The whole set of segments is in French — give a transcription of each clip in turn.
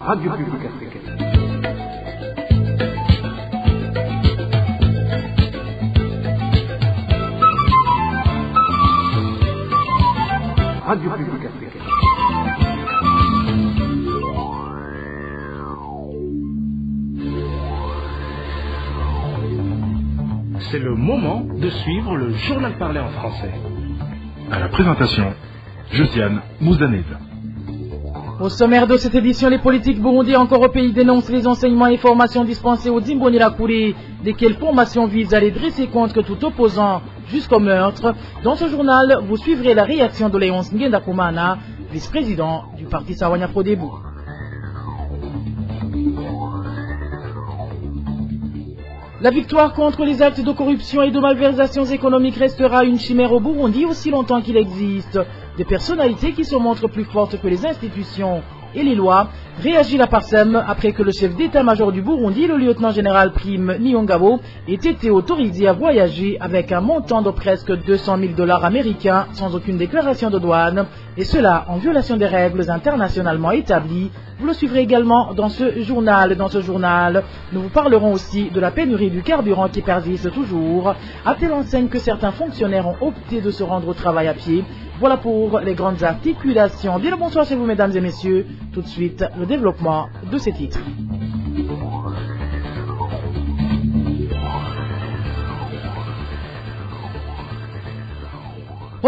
Radio Publique Africaine. Radio Publique Africaine. C'est le moment de suivre le journal parlé en français. À la présentation, Josiane Mouzaneza. Au sommaire de cette édition, les politiques burundais encore au pays dénoncent les enseignements et formations dispensés au Dimbonirakure, desquelles formations visent à les dresser contre tout opposant jusqu'au meurtre. Dans ce journal, vous suivrez la réaction de Léonce Ngendakumana, vice-président du parti Sawanya Frodebo. La victoire contre les actes de corruption et de malversations économiques restera une chimère au Burundi aussi longtemps qu'il existe des personnalités qui se montrent plus fortes que les institutions et les lois, réagit la Parsem après que le chef d'état-major du Burundi, le lieutenant-général Prime Niyongabo, ait été autorisé à voyager avec un montant de presque 200 000 $ américains sans aucune déclaration de douane, et cela en violation des règles internationalement établies. Vous le suivrez également dans ce journal. Dans ce journal, nous vous parlerons aussi de la pénurie du carburant qui persiste toujours, à telle enseigne que certains fonctionnaires ont opté de se rendre au travail à pied. Voilà pour les grandes articulations. Bien le bonsoir chez vous, mesdames et messieurs. Tout de suite, le développement de ces titres.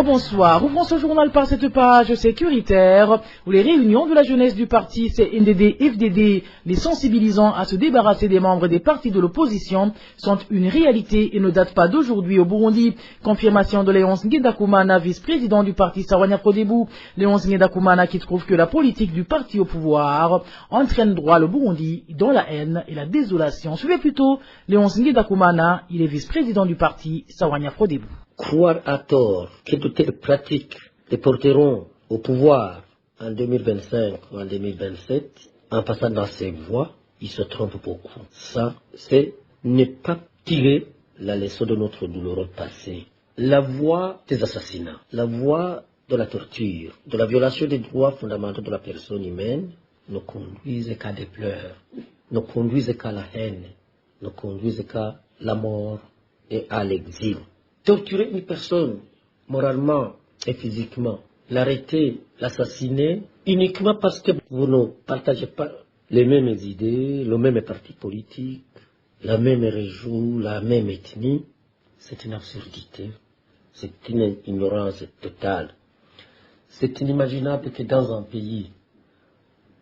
Bonsoir, ouvrons ce journal par cette page sécuritaire où les réunions de la jeunesse du parti CNDD-FDD, les sensibilisant à se débarrasser des membres des partis de l'opposition, sont une réalité et ne datent pas d'aujourd'hui au Burundi. Confirmation de Léonce Ngendakumana, vice-président du parti Sawanya Frodebo. Léonce Ngendakumana qui trouve que la politique du parti au pouvoir entraîne droit le Burundi dans la haine et la désolation. Suivez plutôt Léonce Ngendakumana, il est vice-président du parti Sawanya Frodebo. Croire à tort que de telles pratiques les porteront au pouvoir en 2025 ou en 2027, en passant dans ces voies, ils se trompent beaucoup. Ça, c'est ne pas tirer la leçon de notre douloureux passé. La voie des assassinats, la voie de la torture, de la violation des droits fondamentaux de la personne humaine ne conduisent qu'à des pleurs, ne conduisent qu'à la haine, ne conduisent qu'à la mort et à l'exil. Torturer une personne moralement et physiquement, l'arrêter, l'assassiner, uniquement parce que vous ne partagez pas les mêmes idées, le même parti politique, la même région, la même ethnie, c'est une absurdité, c'est une ignorance totale. C'est inimaginable que dans un pays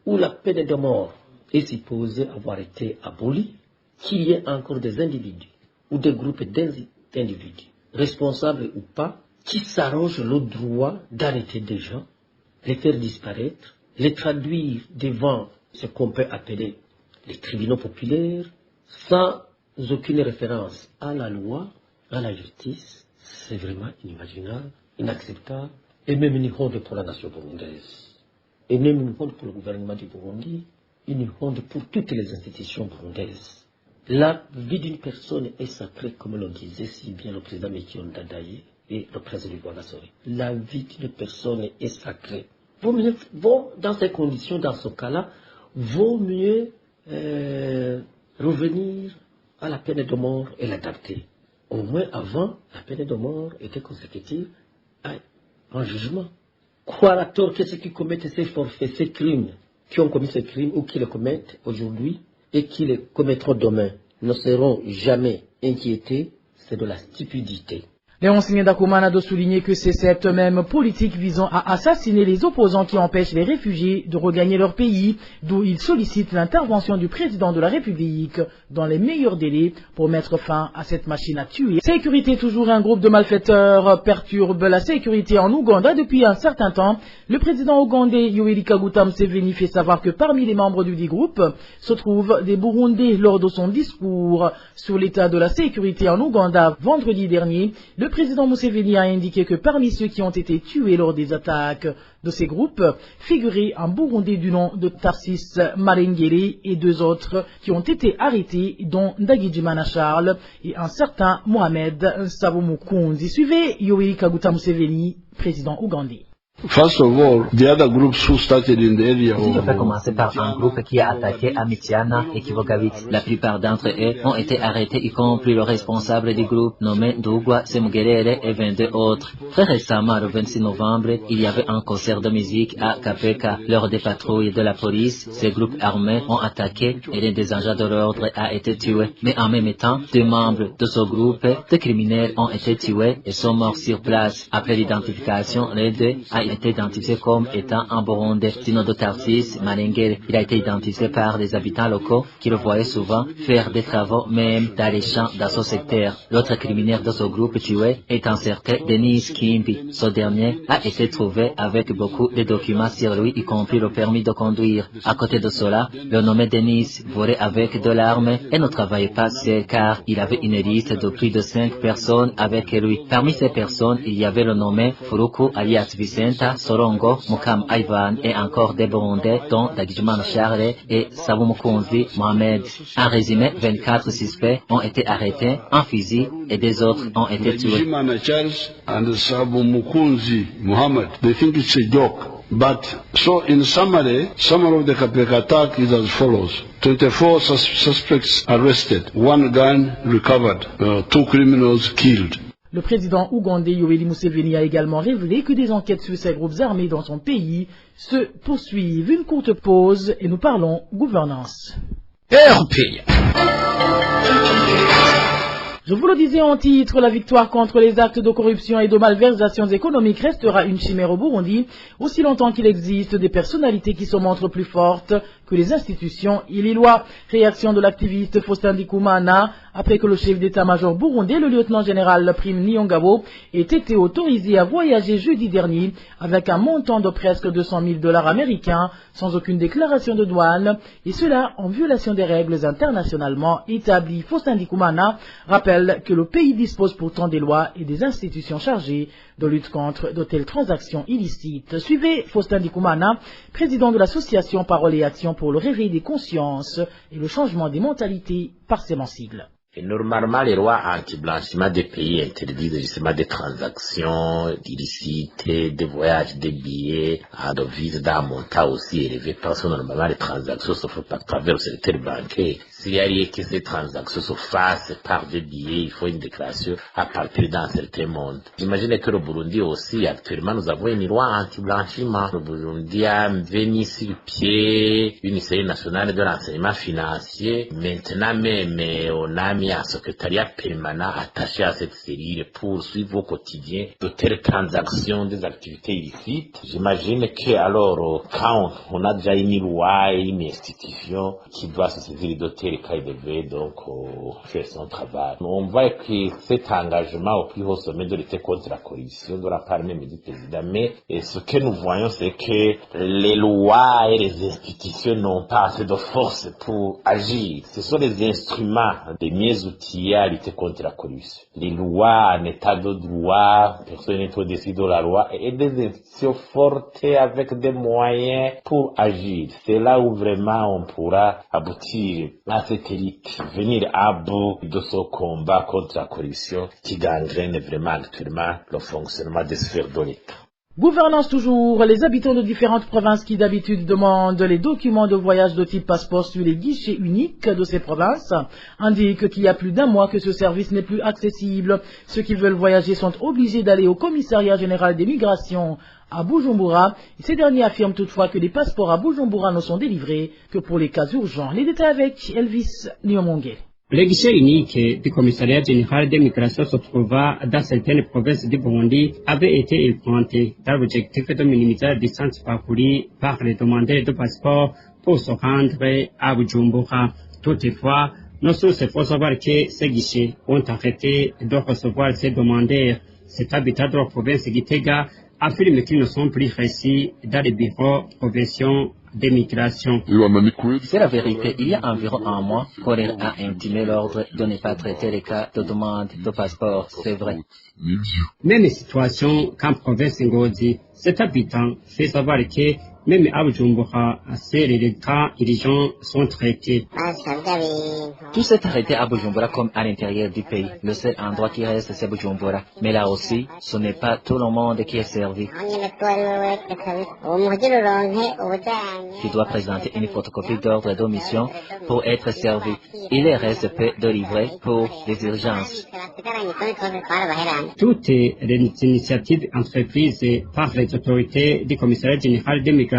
où la peine de mort est supposée avoir été abolie, qu'il y ait encore des individus ou des groupes d'individus, responsables ou pas, qui s'arrogent le droit d'arrêter des gens, les faire disparaître, les traduire devant ce qu'on peut appeler les tribunaux populaires, sans aucune référence à la loi, à la justice. C'est vraiment inimaginable, inacceptable, et même une honte pour la nation burundaise, et même une honte pour le gouvernement du Burundi, une honte pour toutes les institutions burundaises. La vie d'une personne est sacrée, comme le disait si bien le président Mekion Dadaye et le président du Rwanda. La vie d'une personne est sacrée. Dans ces conditions, dans ce cas-là, vaut mieux revenir à la peine de mort et l'adapter. Au moins avant, la peine de mort était consécutive à un jugement. Croire à tort que ceux qui commettent ces forfaits, ces crimes, qui ont commis ces crimes ou qui les commettent aujourd'hui, et qui les commettront demain, ne seront jamais inquiétés, c'est de la stupidité. Léonce Ngendakumana a souligné que c'est cette même politique visant à assassiner les opposants qui empêche les réfugiés de regagner leur pays, d'où il sollicite l'intervention du président de la République dans les meilleurs délais pour mettre fin à cette machine à tuer. Sécurité toujours, un groupe de malfaiteurs perturbe la sécurité en Ouganda depuis un certain temps. Le président ougandais Yoweri Kaguta Museveni fait savoir que parmi les membres du dit groupe se trouvent des Burundais. Lors de son discours sur l'état de la sécurité en Ouganda vendredi dernier, le président Museveni a indiqué que parmi ceux qui ont été tués lors des attaques de ces groupes figurait un Burundais du nom de Tarsis Marengere et deux autres qui ont été arrêtés, dont Ndagijimana Charles et un certain Mohamed Sabomukunzi. Suivez Yoweri Kaguta Museveni, président ougandais. First of all, the other groups who started in the area Si je peux commencer par un groupe qui a attaqué Amitsiana et Kivogavit. La plupart d'entre eux ont été arrêtés, y compris le responsable du groupe nommé Dougwa Semugerere et 22 autres. Très récemment, le 26 novembre, il y avait un concert de musique à Kapeka. Lors des patrouilles de la police, ces groupes armés ont attaqué et l'un des agents de l'ordre a été tué. Mais en même temps, deux membres de ce groupe de criminels ont été tués et sont morts sur place. Après l'identification, les deux a été identifié comme étant un Burundais. Sinodo Tarsis Malengere, il a été identifié par les habitants locaux qui le voyaient souvent faire des travaux même dans les champs dans ce secteur. L'autre criminel de ce groupe tué est un certain Denis Kimbi. Ce dernier a été trouvé avec beaucoup de documents sur lui, y compris le permis de conduire. À côté de cela, le nommé Denis volait avec de l'arme et ne travaillait pas seul car il avait une liste de plus de 5 personnes avec lui. Parmi ces personnes, il y avait le nommé Furuku alias Vicenta, Sorongo, Mukam Ivan et encore des Burundais dont Dagijman Charles et Sabumukunzi Mohamed. En résumé, 24 suspects ont été arrêtés, un fusil et des autres ont été tués. And Sabumukunzi Mohamed, they think it's a joke. But, so in summary of the Kapeka attack is as follows. 24 suspects arrested, 1 gun recovered, 2 criminals killed. Le président ougandais Yoweri Museveni a également révélé que des enquêtes sur ces groupes armés dans son pays se poursuivent. Une courte pause et nous parlons gouvernance. Je vous le disais en titre, la victoire contre les actes de corruption et de malversations économiques restera une chimère au Burundi, aussi longtemps qu'il existe des personnalités qui se montrent plus fortes que les institutions et les lois. Réaction de l'activiste Faustin Ndikumana, après que le chef d'état-major burundais, le lieutenant-général Prime Niyongabo, ait été autorisé à voyager jeudi dernier avec un montant de presque 200 000 $ américains, sans aucune déclaration de douane, et cela en violation des règles internationalement établies. Faustin Ndikumana rappelle que le pays dispose pourtant des lois et des institutions chargées de lutte contre de telles transactions illicites. Suivez Faustin Ndikumana, président de l'association Parole et Action pour le réveil des consciences et le changement des mentalités par ses sensibles. Et normalement, les lois anti-blanchiment des pays interdisent justement des transactions illicites, des voyages, des billets, à devises d'un montant aussi élevé, parce que normalement les transactions se font à travers le secteur bancaire. S'il y a lieu que ces transactions se fassent par des billets, il faut une déclaration à partir d'un certain montant. J'imagine que le Burundi aussi, actuellement, nous avons une loi anti-blanchiment. Le Burundi a mis sur pied une série nationale de renseignement financier. Maintenant même, on a mis un secrétariat permanent attaché à cette cellule pour suivre au quotidien de telles transactions des activités illicites. J'imagine que alors, quand on a déjà une loi et une institution qui doit se saisir de tels cas, il devait donc faire son travail. On voit que cet engagement au plus haut sommet de lutter contre la corruption de la part même du président, mais ce que nous voyons, c'est que les lois et les institutions n'ont pas assez de force pour agir. Ce sont les instruments des mieux outils à lutter contre la corruption. Les lois en état de droit, personne n'est au-dessus de la loi, et des institutions fortes avec des moyens pour agir. C'est là où vraiment on pourra aboutir à cette élite, venir à bout de ce combat contre la corruption qui gangrène vraiment actuellement le fonctionnement des sphères de l'État. Gouvernance toujours, les habitants de différentes provinces qui d'habitude demandent les documents de voyage de type passeport sur les guichets uniques de ces provinces indiquent qu'il y a plus d'un mois que ce service n'est plus accessible. Ceux qui veulent voyager sont obligés d'aller au commissariat général des migrations à Bujumbura. Ces derniers affirment toutefois que les passeports à Bujumbura ne sont délivrés que pour les cas urgents. Les détails avec Elvis Niomongue. Le guichet unique du commissariat général des migrations se trouva dans certaines provinces du Burundi avait été implanté dans l'objectif de minimiser la distance parcourue par les demandeurs de passeport pour se rendre à Bujumbura. Toutefois, nos sources font savoir que ces guichets ont arrêté de recevoir ces demandeurs. Cet habitant de la province de Gitega affirme qu'ils ne sont plus reçus dans les bureaux provinciaux des migrations. C'est la vérité. Il y a environ un mois, Korer a intimé l'ordre de ne pas traiter les cas de demande de passeport. C'est vrai. Même situation qu'en province Ngozi, cet habitant fait savoir que Même à Bujumbura, c'est les cas urgents sont traités. Tout s'est arrêté à Bujumbura comme à l'intérieur du pays. Le seul endroit qui reste, c'est Bujumbura. Mais là aussi, ce n'est pas tout le monde qui est servi. Tu dois présenter une photocopie d'ordre d'omission pour être servi. Il reste peu de livrets pour les urgences. Toutes les initiatives entreprises par les autorités du commissariat général de migration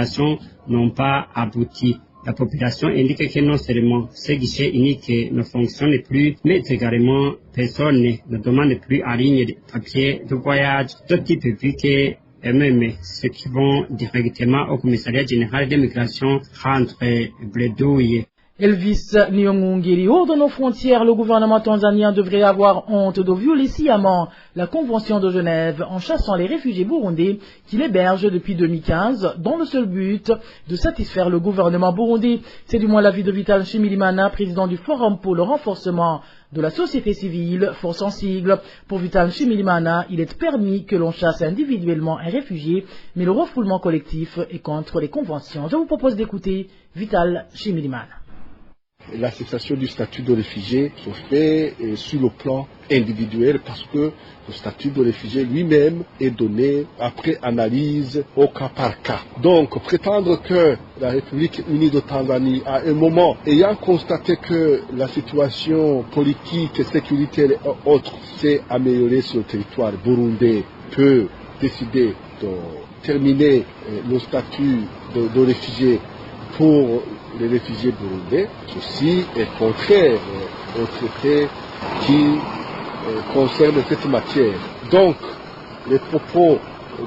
n'ont pas abouti. La population indique que non seulement ce guichet unique ne fonctionne plus, mais également personne ne demande plus en ligne de papier de voyage de type public et même ceux qui vont directement au commissariat général de migration rentrent bredouilles. Elvis Nyong'Ongeri, hors de nos frontières, le gouvernement tanzanien devrait avoir honte de violer sciemment la Convention de Genève en chassant les réfugiés burundais qu'il héberge depuis 2015 dans le seul but de satisfaire le gouvernement burundais. C'est du moins l'avis de Vital Nshimirimana, président du Forum pour le renforcement de la société civile, force en sigle. Pour Vital Nshimirimana, il est permis que l'on chasse individuellement un réfugié, mais le refoulement collectif est contre les conventions. Je vous propose d'écouter Vital Nshimirimana. La cessation du statut de réfugié se fait sur le plan individuel parce que le statut de réfugié lui-même est donné après analyse au cas par cas. Donc, prétendre que la République unie de Tanzanie, à un moment, ayant constaté que la situation politique, sécuritaire et autres s'est améliorée sur le territoire burundais, peut décider de terminer le statut de réfugié pour les réfugiés burundais. Ceci est contraire au traité qui concerne cette matière. Donc, les propos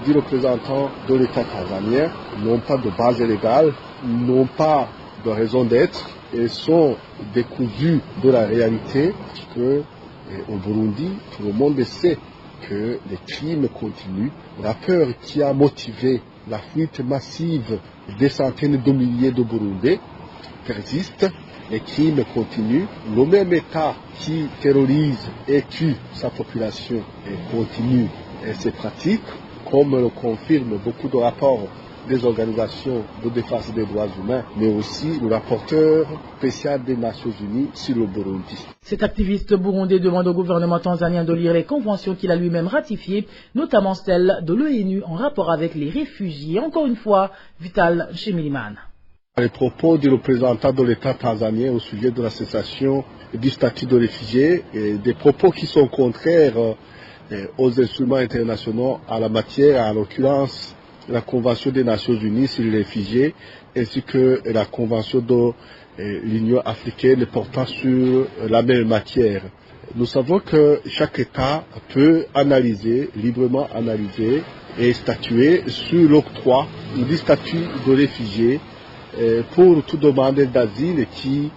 du représentant de l'État tanzanien n'ont pas de base légale, n'ont pas de raison d'être et sont décousus de la réalité que au Burundi, tout le monde sait que les crimes continuent. La peur qui a motivé la fuite massive des centaines de milliers de Burundais persiste, les crimes continuent. Le même État qui terrorise et tue sa population continue ses pratiques, comme le confirment beaucoup de rapports des organisations de défense des droits humains, mais aussi le rapporteur spécial des Nations Unies sur le Burundi. Cet activiste burundais demande au gouvernement tanzanien de lire les conventions qu'il a lui-même ratifiées, notamment celle de l'ONU en rapport avec les réfugiés. Encore une fois, Vital Nshimirimana. Les propos du représentant de l'État tanzanien au sujet de la cessation du statut de réfugié, et des propos qui sont contraires aux instruments internationaux en la matière, en l'occurrence la Convention des Nations Unies sur les réfugiés, ainsi que la Convention de l'Union africaine portant sur la même matière. Nous savons que chaque État peut librement analyser et statuer sur l'octroi du statut de réfugié pour tout demandeur d'asile qui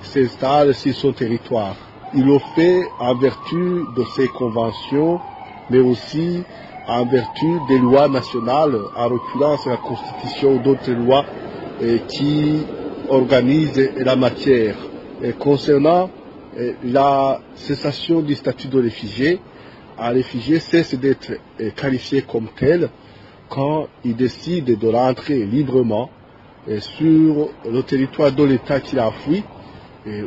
s'installe sur son territoire. Il le fait en vertu de ces conventions, mais aussi en vertu des lois nationales, en l'occurrence la Constitution ou d'autres lois qui organisent la matière. Concernant la cessation du statut de réfugié, un réfugié cesse d'être qualifié comme tel quand il décide de rentrer librement sur le territoire de l'État qu'il a fui,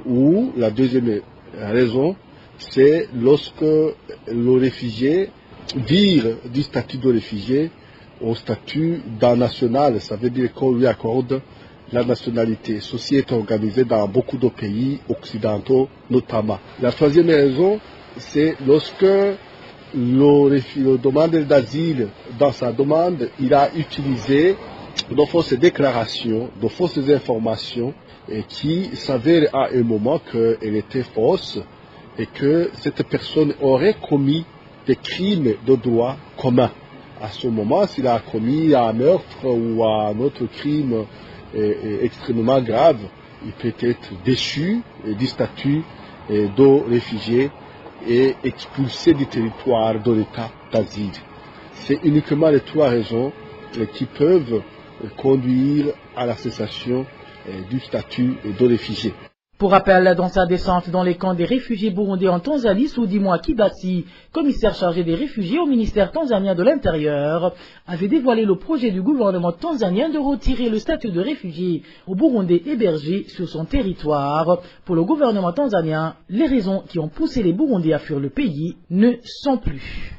ou la deuxième raison, c'est lorsque le réfugié vire du statut de réfugié au statut d'un national, ça veut dire qu'on lui accorde la nationalité. Ceci est organisé dans beaucoup de pays occidentaux notamment. La troisième raison, c'est lorsque le demandeur d'asile, dans sa demande, il a utilisé de fausses déclarations, de fausses informations qui s'avèrent à un moment qu'elles étaient fausses et que cette personne aurait commis des crimes de droit commun. À ce moment, s'il a commis un meurtre ou un autre crime extrêmement grave, il peut être déchu du statut de réfugié et expulsé du territoire de l'État d'asile. C'est uniquement les trois raisons qui peuvent conduire à la cessation du statut de réfugié. Pour rappel, dans sa descente dans les camps des réfugiés burundais en Tanzanie, Soudimwa Kibasi, commissaire chargé des réfugiés au ministère tanzanien de l'Intérieur, avait dévoilé le projet du gouvernement tanzanien de retirer le statut de réfugié aux Burundais hébergés sur son territoire. Pour le gouvernement tanzanien, les raisons qui ont poussé les Burundais à fuir le pays ne sont plus.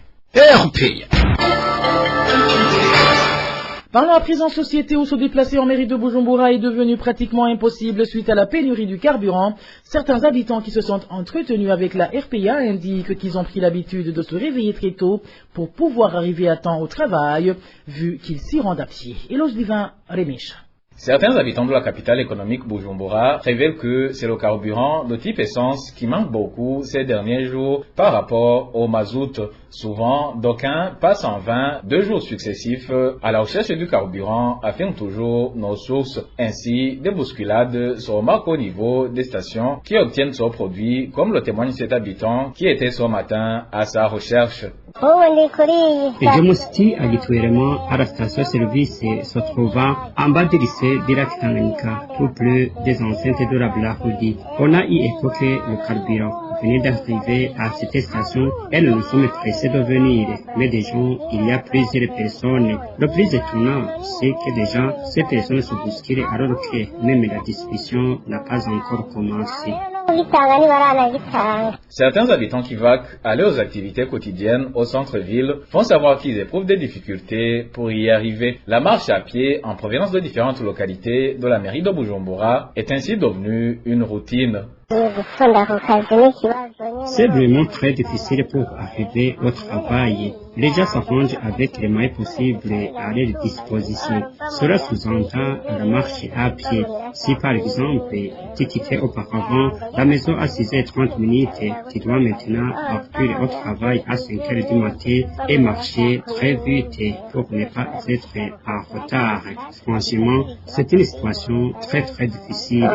Parlons à présent société où se déplacer en mairie de Bujumbura est devenu pratiquement impossible suite à la pénurie du carburant. Certains habitants qui se sont entretenus avec la RPA indiquent qu'ils ont pris l'habitude de se réveiller très tôt pour pouvoir arriver à temps au travail, vu qu'ils s'y rendent à pied. Éloge Divin, Remecha. Certains habitants de la capitale économique Bujumbura révèlent que c'est le carburant de type essence qui manque beaucoup ces derniers jours par rapport au mazout. Souvent, d'aucuns passent en vain 2 jours successifs à la recherche du carburant, affirment toujours nos sources. Ainsi, des bousculades se remarquent au niveau des stations qui obtiennent ce produit, comme le témoigne cet habitant qui était ce matin à sa recherche. Je musti habituellement à la station-service se trouvant en bas du lycée d'Irak Tanganyika, tout près des enceintes de la Blahoudi. On a y évoqué le carburant. Venez d'arriver à cette station et nous nous sommes pressés de venir. Mais déjà, il y a plusieurs personnes. Le plus étonnant, c'est que déjà, ces personnes se bousculent alors que même la distribution n'a pas encore commencé. Certains habitants qui vaquent à leurs activités quotidiennes au centre-ville font savoir qu'ils éprouvent des difficultés pour y arriver. La marche à pied en provenance de différentes localités de la mairie de Bujumbura est ainsi devenue une routine. C'est vraiment très difficile pour arriver au travail. Les gens s'arrangent avec les moyens possibles à leur disposition. Cela sous-entend la marche à pied. Si par exemple, tu quittais auparavant la maison à 6h30, tu dois maintenant partir au travail à 5h du matin et marcher très vite pour ne pas être en retard. Franchement, c'est une situation très difficile.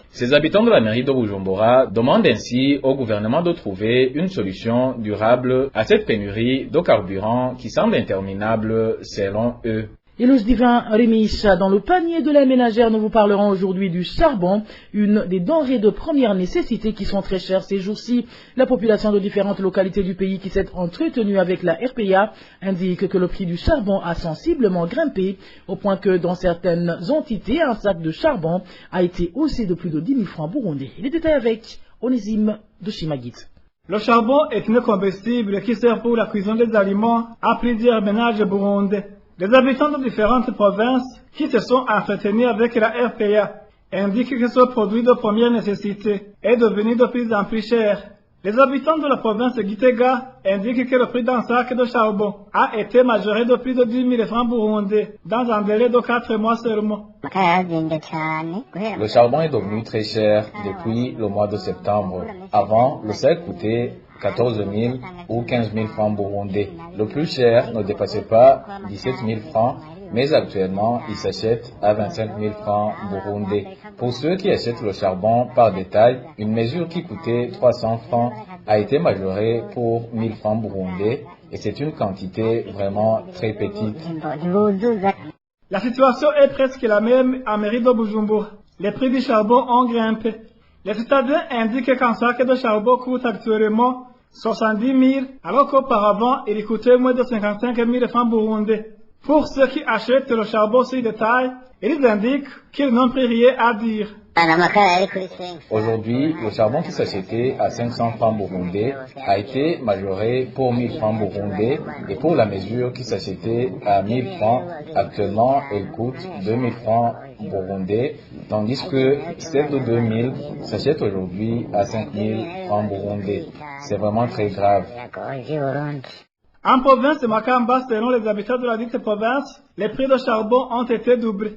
Ces habitants de la mairie de Bujumbura demandent ainsi au gouvernement de trouver une solution durable à cette pénurie de carburant qui semble interminable selon eux. Éloge Divin, Remecha, dans le panier de la ménagère, nous vous parlerons aujourd'hui du charbon, une des denrées de première nécessité qui sont très chères ces jours-ci. La population de différentes localités du pays qui s'est entretenue avec la RPA indique que le prix du charbon a sensiblement grimpé, au point que dans certaines entités, un sac de charbon a été haussé de plus de 10 000 francs burundais. Les détails avec Onésime de Chimagit. Le charbon est un combustible qui sert pour la cuisson des aliments à plusieurs ménages burundais. Les habitants de différentes provinces qui se sont entretenus avec la RPA indiquent que ce produit de première nécessité est devenu de plus en plus cher. Les habitants de la province de Gitega indiquent que le prix d'un sac de charbon a été majoré de plus de 10 000 francs burundais dans un délai de 4 mois seulement. Le charbon est devenu très cher depuis le mois de septembre. Avant, le sac coûtait 14 000 ou 15 000 francs burundais. Le plus cher ne dépassait pas 17 000 francs, mais actuellement, il s'achète à 25 000 francs burundais. Pour ceux qui achètent le charbon par détail, une mesure qui coûtait 300 francs a été majorée pour 1000 francs burundais et c'est une quantité vraiment très petite. La situation est presque la même à mairie de Bujumbura. Les prix du charbon ont grimpé. Les citadins indiquent qu'un sac de charbon coûte actuellement 70 000, alors qu'auparavant, il coûtait moins de 55 000 francs burundais. Pour ceux qui achètent le charbon sur détail, ils indiquent qu'ils n'ont plus rien à dire. Aujourd'hui, le charbon qui s'achetait à 500 francs burundais a été majoré pour 1000 francs burundais et pour la mesure qui s'achetait à 1000 francs, actuellement, elle coûte 2000 francs burundais, tandis que celle de 2000 s'achète aujourd'hui à 5000 francs burundais. C'est vraiment très grave. En province de Makamba, selon les habitants de la dite province, les prix de charbon ont été doublés.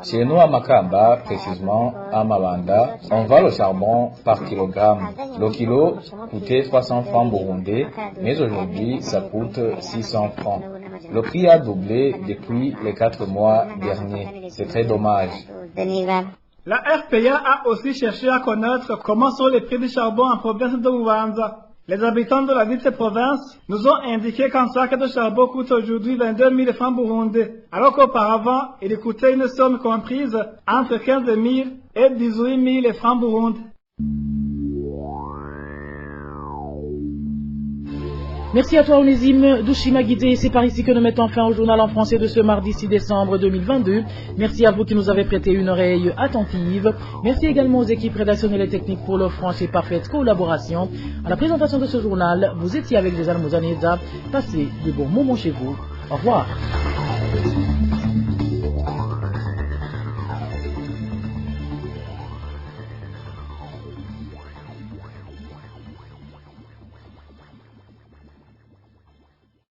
Chez nous à Makamba, précisément à Mabanda, on vend le charbon par kilogramme. Le kilo coûtait 300 francs burundais, mais aujourd'hui ça coûte 600 francs. Le prix a doublé depuis les 4 mois derniers. C'est très dommage. La RPA a aussi cherché à connaître comment sont les prix du charbon en province de Bubanza. Les habitants de la dite province nous ont indiqué qu'un sac de charbon coûte aujourd'hui 22 000 francs burundais, alors qu'auparavant, il coûtait une somme comprise entre 15 000 et 18 000 francs burundais. Merci à toi Onésime Douchima Guidé. C'est par ici que nous mettons fin au journal en français de ce mardi 6 décembre 2022. Merci à vous qui nous avez prêté une oreille attentive. Merci également aux équipes rédactionnelles et techniques pour leur franche et parfaite collaboration. À la présentation de ce journal, vous étiez avec Josiane Mouzaneza. Passez de bons moments chez vous. Au revoir.